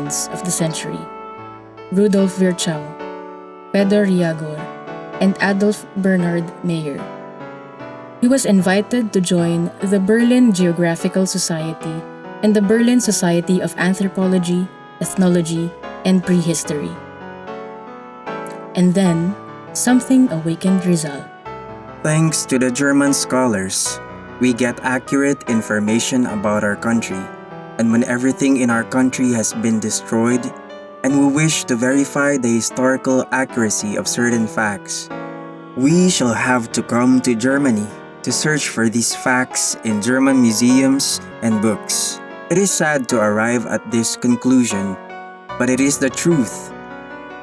minds of the century: Rudolf Virchow, Fedor Jagor, and Adolf Bernhard Meyer. He was invited to join the Berlin Geographical Society and the Berlin Society of Anthropology, Ethnology, and Prehistory. And then, something awakened Rizal. Thanks to the German scholars, we get accurate information about our country, and when everything in our country has been destroyed, and we wish to verify the historical accuracy of certain facts, we shall have to come to Germany to search for these facts in German museums and books. It is sad to arrive at this conclusion, but it is the truth.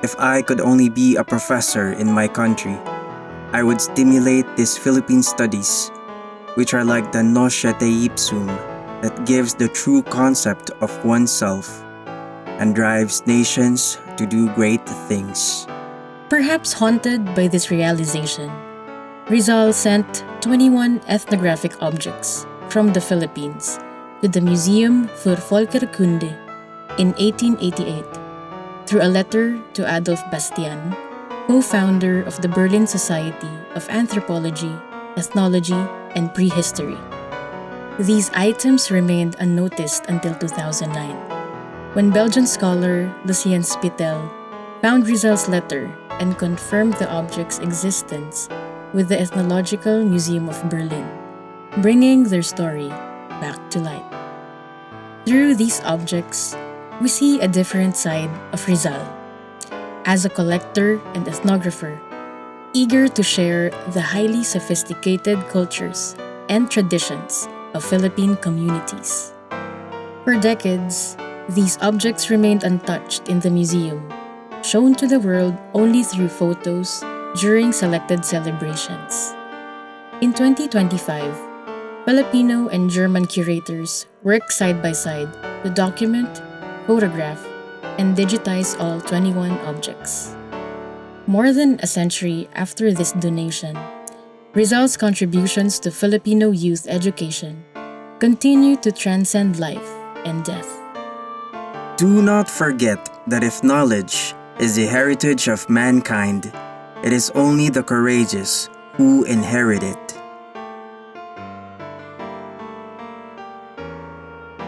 If I could only be a professor in my country, I would stimulate these Philippine studies, which are like the notitia ipsum that gives the true concept of oneself and drives nations to do great things. Perhaps haunted by this realization, Rizal sent 21 ethnographic objects from the Philippines to the Museum für Völkerkunde in 1888 through a letter to Adolf Bastian, co-founder of the Berlin Society of Anthropology, Ethnology, and Prehistory. These items remained unnoticed until 2009, when Belgian scholar Lucien Spittel found Rizal's letter and confirmed the object's existence with the Ethnological Museum of Berlin, bringing their story back to light. Through these objects, we see a different side of Rizal. As a collector and ethnographer, eager to share the highly sophisticated cultures and traditions of Philippine communities. For decades, these objects remained untouched in the museum, shown to the world only through photos during selected celebrations. In 2025, Filipino and German curators worked side by side to document, photograph, and digitize all 21 objects. More than a century after this donation, Rizal's contributions to Filipino youth education continue to transcend life and death. Do not forget that if knowledge is the heritage of mankind, it is only the courageous who inherit it.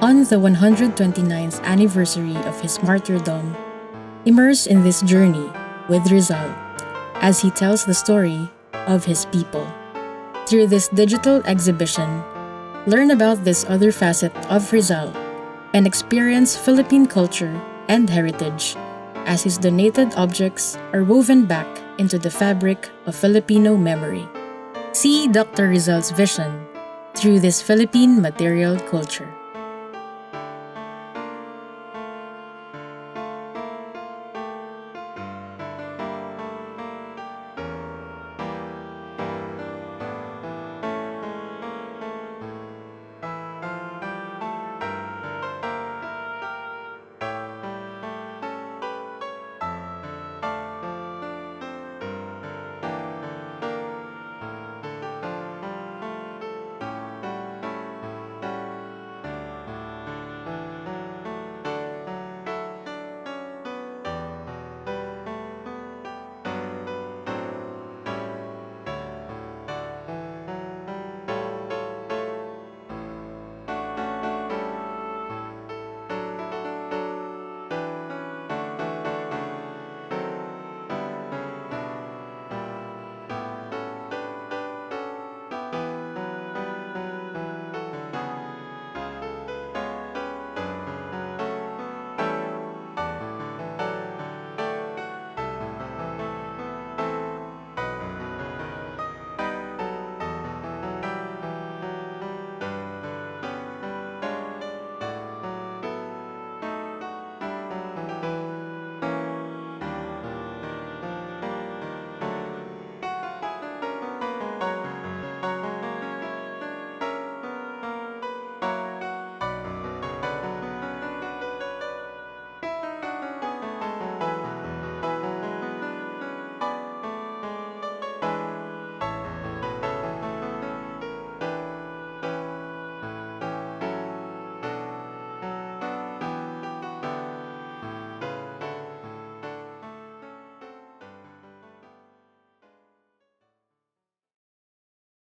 On the 129th anniversary of his martyrdom, immerse in this journey with Rizal as he tells the story of his people. Through this digital exhibition, learn about this other facet of Rizal and experience Philippine culture and heritage as his donated objects are woven back into the fabric of Filipino memory. See Dr. Rizal's vision through this Philippine material culture.